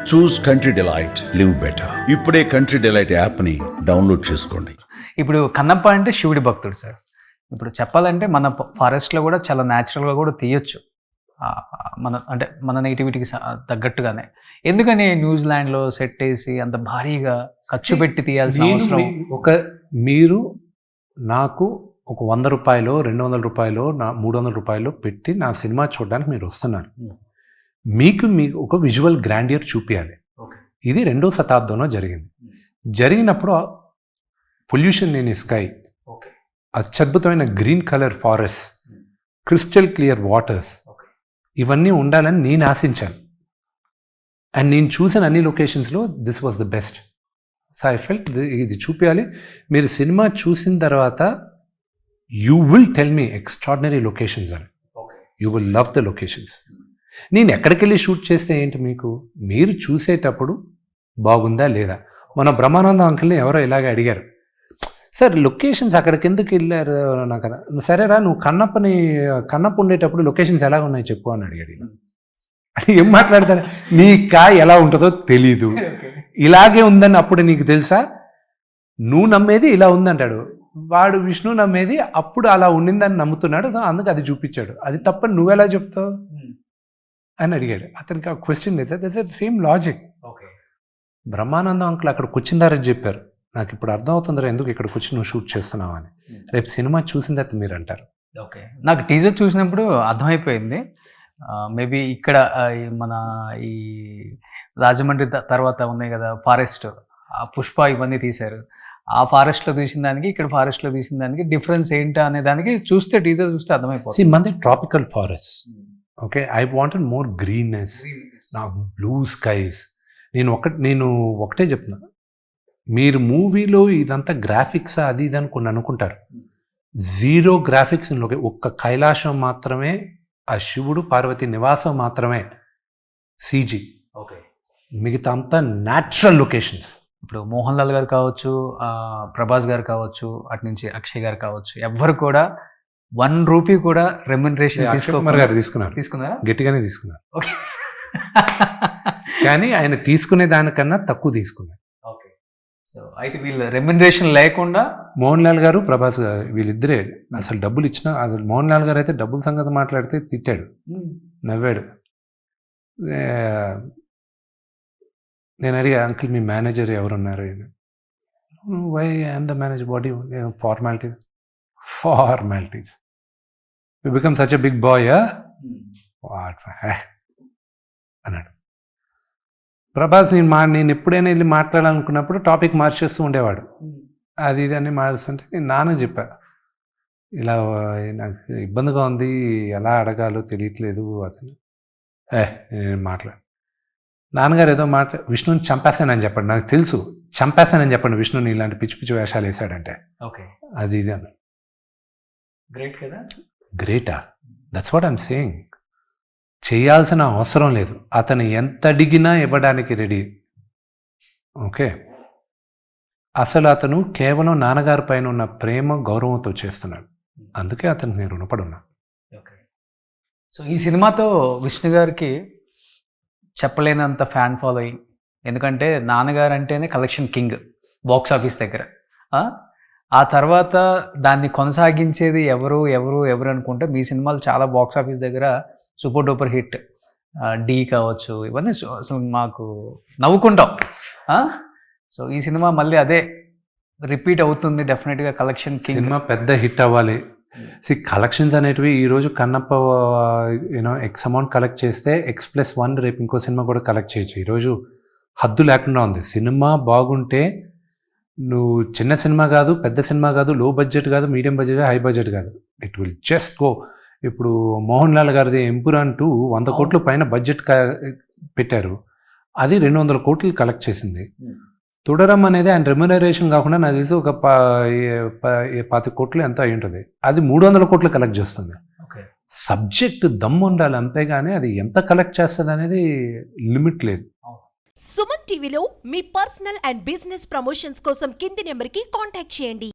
చూస్ country delight, live better. ఇప్పుడే country delight యాప్ని download చేసుకోండి. ఇప్పుడు కన్నప్ప అంటే శివుడి భక్తుడు సార్. ఇప్పుడు చెప్పాలంటే మన ఫారెస్ట్లో కూడా చాలా న్యాచురల్గా కూడా తీయొచ్చు, మన నేటివిటీకి తగ్గట్టుగానే. ఎందుకని న్యూజిలాండ్లో సెట్ వేసి అంత భారీగా ఖర్చు పెట్టి తీయాల్సిన అవసరం? మీరు నాకు ఒక 100 రూపాయలు, 200 రూపాయలు, 300 రూపాయలు పెట్టి నా సినిమా చూడడానికి మీరు వస్తున్నారు. మీకు ఒక విజువల్ గ్రాండియర్ చూపించాలి. ఇది 2వ శతాబ్దంలో జరిగింది. జరిగినప్పుడు పొల్యూషన్ లేని స్కై, అత్యద్భుతమైన green colour forest, crystal clear waters, ఇవన్నీ ఉండాలని నేను ఆశించాను. అండ్ నేను చూసిన అన్ని లొకేషన్స్లో this was the best. So I felt ఇది చూపించాలి. మీరు సినిమా చూసిన తర్వాత you will tell me extraordinary locations అని. You will love the locations. నేను ఎక్కడికి వెళ్ళి షూట్ చేస్తే ఏంటి, మీరు చూసేటప్పుడు బాగుందా లేదా. మన బ్రహ్మానందం అంకుల్ని ఎవరో ఇలాగే అడిగారు, సార్ లొకేషన్స్ అక్కడికి ఎందుకు వెళ్ళారు నాకు కదా. సరేరా, నువ్వు కన్నప్ప ఉండేటప్పుడు లొకేషన్స్ ఎలా ఉన్నాయి చెప్పు అని అడిగాడు. అది ఏం మాట్లాడతాడు, నీకా ఎలా ఉంటుందో తెలీదు, ఇలాగే ఉందని అప్పుడు నీకు తెలుసా, నువ్వు నమ్మేది ఇలా ఉందంటాడు వాడు. విష్ణు నమ్మేది అప్పుడు అలా ఉండిందని నమ్ముతున్నాడు, సో అందుకు అది చూపించాడు. అది తప్పని నువ్వెలా చెప్తావు అని అడిగాడు. అతనికి ఆ క్వశ్చన్ లేదు, that's the same logic. Brahmanandam uncle అక్కడికి వచ్చిందారని చెప్పారు, నాకు ఇప్పుడు అర్థమవుతుందిరా ఎందుకు ఇక్కడికి వచ్చి నువ్వు షూట్ చేస్తున్నావు అని. రేపు సినిమా చూసిన తర్వాత మీరు అంటారు. ఓకే, నాకు టీజర్ చూసినప్పుడు అర్థమైపోయింది. మేబీ ఇక్కడ మన ఈ రాజమండ్రి తర్వాత ఉన్నాయి కదా ఫారెస్ట్, ఆ పుష్ప ఇవన్నీ తీశారు. ఆ ఫారెస్ట్లో తీసిన దానికి ఇక్కడ ఫారెస్ట్లో తీసిన దానికి డిఫరెన్స్ ఏంటా అనే దానికి చూస్తే టీజర్ చూస్తే అర్థమైపోతుంది. మంది tropical forest, okay, I wanted more greenness, నా బ్లూ స్కైస్. నేను ఒకటే చెప్తున్నా, మీరు మూవీలో ఇదంతా గ్రాఫిక్స్ అది ఇది అని కొన్ని అనుకుంటారు. 0 గ్రాఫిక్స్. ఒక్క కైలాసం మాత్రమే, ఆ శివుడు పార్వతి నివాసం మాత్రమే CG. ఓకే, మిగతా అంతా న్యాచురల్ లొకేషన్స్. ఇప్పుడు మోహన్ లాల్ గారు కావచ్చు, ప్రభాస్ గారు కావచ్చు, అటు నుంచి అక్షయ్ గారు కావచ్చు, ఎవ్వరు కూడా 1 రూపీ కూడా రెమ్యునరేషన్ తీసుకున్నారా? గట్టిగానే తీసుకున్నారు. కానీ ఆయన తీసుకునే దానికన్నా తక్కువ తీసుకున్నారు. ఓకే, సో అయితే వీళ్ళు రెమ్యునరేషన్ లేకుండా మోహన్ లాల్ గారు, ప్రభాస్ గారు వీళ్ళిద్దరే అసలు డబ్బులు ఇచ్చినా, అసలు మోహన్ లాల్ గారు అయితే డబ్బుల సంగతి మాట్లాడితే తిట్టాడు, నవ్వాడు. నేను అడిగా, అంకుల్ మీ మేనేజర్ ఎవరున్నారు? Why I'm the manager, body formalities you become such a big boy అన్నాడు. ప్రభాస్ నేను ఎప్పుడైనా వెళ్ళి మాట్లాడాలనుకున్నప్పుడు టాపిక్ మార్చేస్తూ ఉండేవాడు. అది ఇది అని మారుస్తుంటే నేను నాన్నకు చెప్పా, ఇలా నాకు ఇబ్బందిగా ఉంది, ఎలా అడగాలో తెలియట్లేదు అసలు. నేను మాట్లాడు, నాన్నగారు ఏదో విష్ణుని చంపేస్తానని చెప్పండి, నాకు తెలుసు చంపేస్తానని చెప్పండి విష్ణుని ఇలాంటి పిచ్చి పిచ్చి వేషాలు వేసాడంటే. ఓకే, అది ఇది అన్న. గ్రేట్ కదా. గ్రేటా? That's what I'm saying. చేయాల్సిన అవసరం లేదు, అతను ఎంత అడిగినా ఇవ్వడానికి రెడీ. ఓకే, అసలు అతను కేవలం నాన్నగారి పైన ఉన్న ప్రేమ గౌరవంతో చేస్తున్నాడు, అందుకే అతనికి నేను రుణపడి ఉన్నా. ఓకే, సో ఈ సినిమాతో విష్ణు గారికి చెప్పలేనంత ఫ్యాన్ ఫాలోయింగ్. ఎందుకంటే నాన్నగారు అంటేనే కలెక్షన్ కింగ్ బాక్స్ ఆఫీస్ దగ్గర. ఆ తర్వాత దాన్ని కొనసాగించేది ఎవరు అనుకుంటే మీ సినిమాలు చాలా బాక్స్ ఆఫీస్ దగ్గర సూపర్ డూపర్ హిట్. డీ కావచ్చు, ఇవన్నీ అసలు మాకు నవ్వుకుంటాం. సో ఈ సినిమా మళ్ళీ అదే రిపీట్ అవుతుంది డెఫినెట్గా. కలెక్షన్ సినిమా పెద్ద హిట్ అవ్వాలి. కలెక్షన్స్ అనేటివి ఈరోజు కన్నప్ప ఎక్స్ అమౌంట్ కలెక్ట్ చేస్తే X+1 రేపు ఇంకో సినిమా కూడా కలెక్ట్ చేయొచ్చు. ఈరోజు హద్దు లేకుండా ఉంది. సినిమా బాగుంటే నువ్వు చిన్న సినిమా కాదు, పెద్ద సినిమా కాదు, లో బడ్జెట్ కాదు, మీడియం బడ్జెట్, హై బడ్జెట్ కాదు, ఇట్ విల్ జస్ట్ గో. ఇప్పుడు మోహన్ లాల్ గారిది ఎంపురాన్ 2 100 కోట్ల పైన బడ్జెట్ పెట్టారు, అది 200 కోట్లు కలెక్ట్ చేసింది. తుడరం అనేది ఆయన రెమ్యునరేషన్ కాకుండా నాకు తెలిసి ఒక 25 కోట్లు ఎంత అయి ఉంటుంది, అది 300 కోట్లు కలెక్ట్ చేస్తుంది. సబ్జెక్ట్ దమ్ము ఉండాలి, అంతేగాని అది ఎంత కలెక్ట్ చేస్తుంది అనేది లిమిట్ లేదు. సుమన్ టీవీలో మీ పర్సనల్ అండ్ బిజినెస్ ప్రమోషన్స్ కోసం కింది నెంబర్కి కాంటాక్ట్ చేయండి.